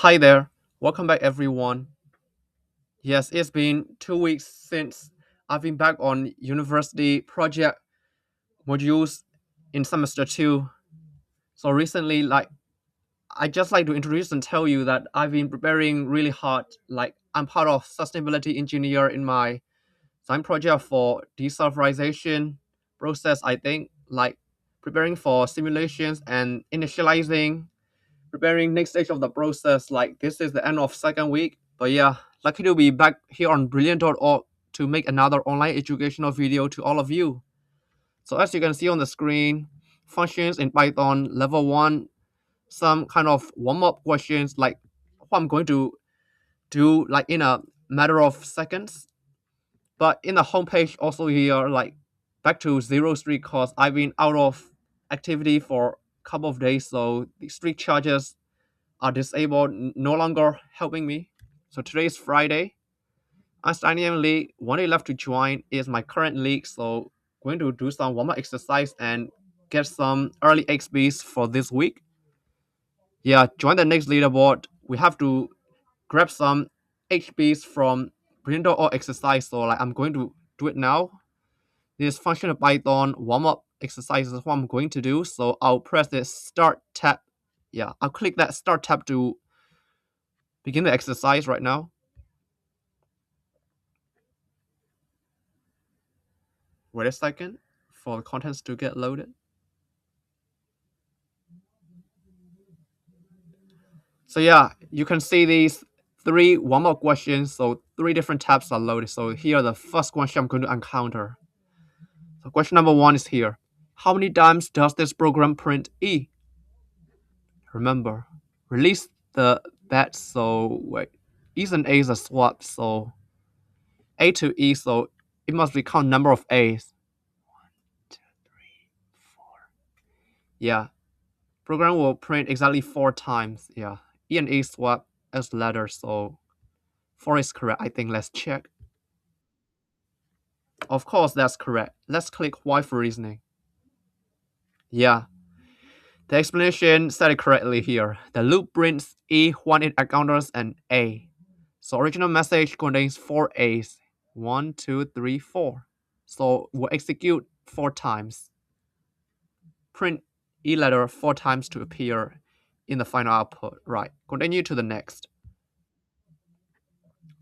Hi there, welcome back everyone. Yes, it's been 2 weeks since I've been back on university project modules in semester 2. So recently, I just like to introduce and tell you that I've been preparing really hard. Like I'm part of sustainability engineer in my design project for desulfurization process, I think, like preparing for simulations and initializing preparing next stage of the process. Like this is the end of second week. But yeah, lucky to be back here on brilliant.org to make another online educational video to all of you. So as you can see on the screen, functions in Python level 1, some kind of warm-up questions like what I'm going to do like in a matter of seconds. But in the homepage also here, like back to zero streak cause I've been out of activity for a couple of days, so the streak charges are disabled, no longer helping me. So today is Friday. Einsteinium League, one day left to join is my current league. So going to do some warm-up exercise and get some early XPs for this week. Yeah, join the next leaderboard. We have to grab some HPs from Brindo or exercise. So like I'm going to do it now. This function Python warm-up exercise is what I'm going to do. So I'll press the start tab. Yeah, I'll click that start tab to begin the exercise right now. Wait a second for the contents to get loaded. So yeah, you can see these three warm-up questions. So three different tabs are loaded. So here are the first question I'm going to encounter. So question number 1 is here. How many times does this program print E? Remember, release the bat. So wait, E's and A's are swapped. So A to E. So it must be count number of A's. 1, 2, 3, 4. Yeah, program will print exactly 4 times. Yeah, E and A swap as letters, so 4 is correct. I think let's check. Of course, that's correct. Let's click Y for reasoning. Yeah, the explanation said it correctly here. The loop prints E when it encounters an A. So original message contains 4 A's. 1, 2, 3, 4. So we'll execute 4 times. Print E letter 4 times to appear in the final output. Right, continue to the next.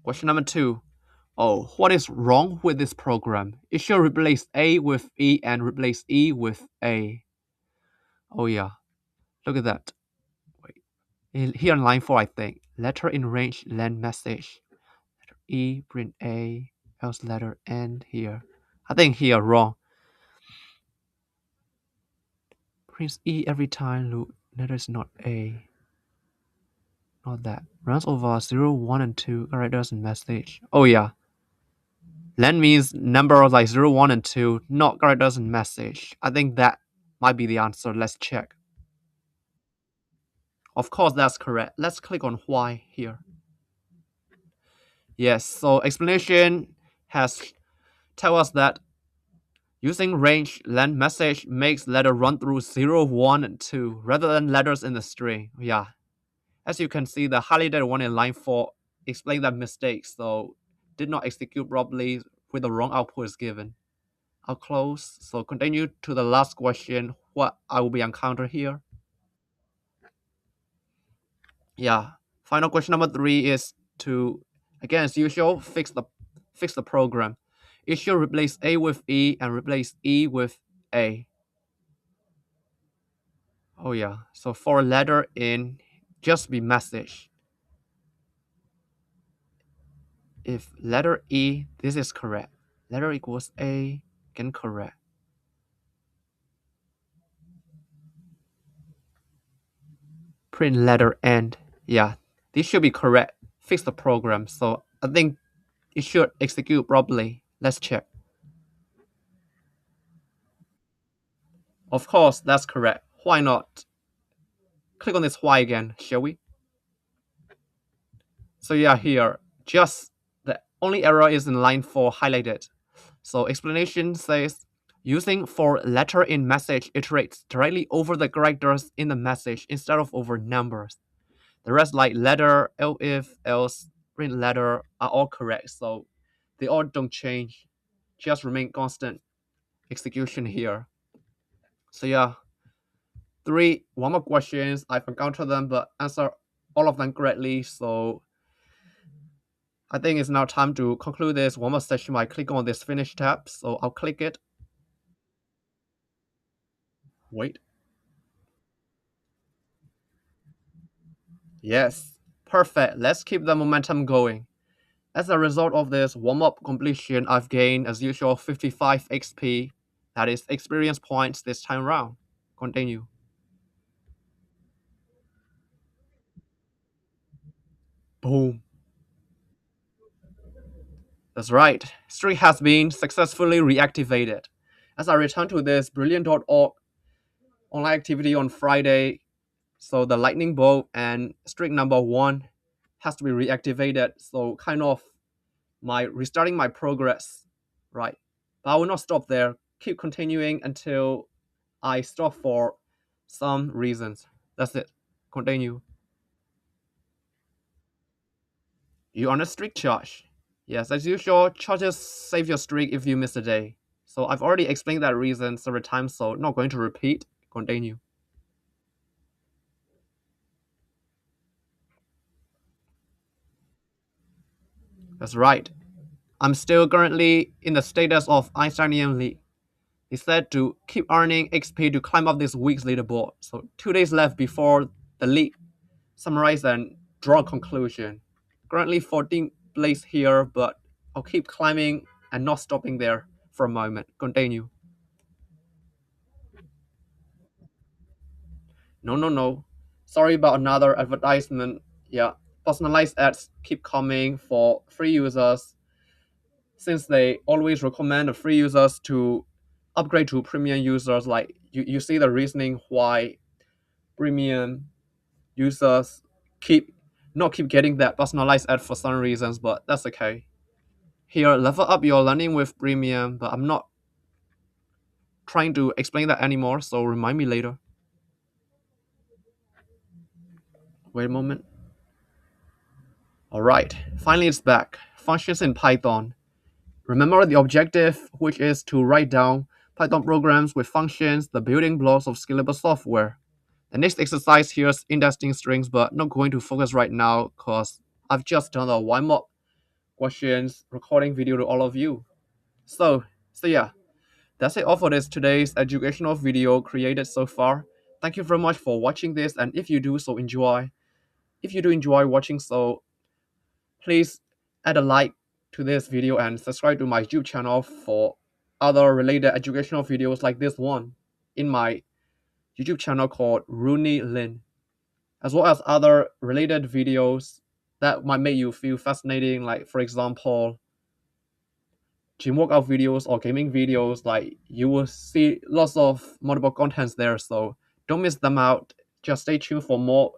Question number 2. Oh, what is wrong with this program? It should replace A with E and replace E with A. Oh yeah, look at that. Wait, here on line 4, I think. Letter in range, length message. Letter E, print A, else letter N here. I think here wrong. Prints E every time, look, letter is not A. Not that. Runs over 0, 1, and 2 characters in message. Oh yeah. Length means number like 0, 1, and 2, not characters in message. I think that might be the answer. Let's check. Of course, that's correct. Let's click on why here. Yes, so explanation has tell us that using range length message makes letter run through 0, 1, and 2 rather than letters in the string. Yeah. As you can see, the highlighted one in line 4 explains that mistake, so did not execute properly with the wrong output is given. I'll close. So continue to the last question, what I will be encounter here. Yeah. Final question number 3 is to, again as usual, fix the program. It should replace A with E and replace E with A. Oh yeah. So for letter in, just be message. If letter E, this is correct. Letter equals A, again correct. Print letter N. Yeah, this should be correct. Fix the program. So I think it should execute properly. Let's check. Of course, that's correct. Why not? Click on this Y again, shall we? So yeah, here, just the only error is in line 4 highlighted. So explanation says, using for letter in message iterates directly over the characters in the message instead of over numbers. The rest like letter, if, else, print letter are all correct. So they all don't change, just remain constant execution here. So yeah, three one more questions. I've encountered them but answer all of them correctly. So I think it's now time to conclude this one more session by clicking on this finish tab. So I'll click it. Wait. Yes. Perfect. Let's keep the momentum going. As a result of this warm-up completion, I've gained, as usual, 55 XP. That is experience points this time around. Continue. Boom. That's right. Streak has been successfully reactivated. As I return to this brilliant.org online activity on Friday, so the lightning bolt and streak number 1 has to be reactivated. So kind of my restarting my progress, right? But I will not stop there. Keep continuing until I stop for some reasons. That's it. Continue. You on a streak charge. Yes, as usual, charges save your streak if you miss a day. So I've already explained that reason several times, so not going to repeat. Continue. That's right. I'm still currently in the status of Einsteinium League. He said to keep earning XP to climb up this week's leaderboard. So 2 days left before the league. Summarize and draw a conclusion. Currently 14th place here, but I'll keep climbing and not stopping there for a moment. Continue. No, no, no. Sorry about another advertisement. Yeah, personalized ads keep coming for free users since they always recommend the free users to upgrade to premium users. Like you see the reasoning why premium users keep not keep getting that personalized ad for some reasons, but that's okay. Here, level up your learning with premium, but I'm not trying to explain that anymore, so remind me later. Wait a moment. Alright, finally it's back. Functions in Python. Remember the objective, which is to write down Python programs with functions, the building blocks of scalable software. The next exercise here is indexing strings, but not going to focus right now because I've just done a warm-up questions recording video to all of you. So yeah, that's it all for this today's educational video created so far. Thank you very much for watching this, and if you do enjoy watching, so please add a like to this video and subscribe to my YouTube channel for other related educational videos like this one in my YouTube channel called Rooney Lin, as well as other related videos that might make you feel fascinating, like for example gym workout videos or gaming videos. Like you will see lots of multiple contents there, so don't miss them out. Just stay tuned for more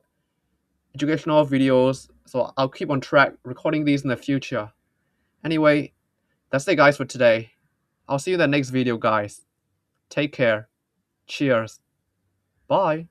educational videos, so I'll keep on track recording these in the future. Anyway, that's it guys for today. I'll see you in the next video guys. Take care. Cheers. Bye.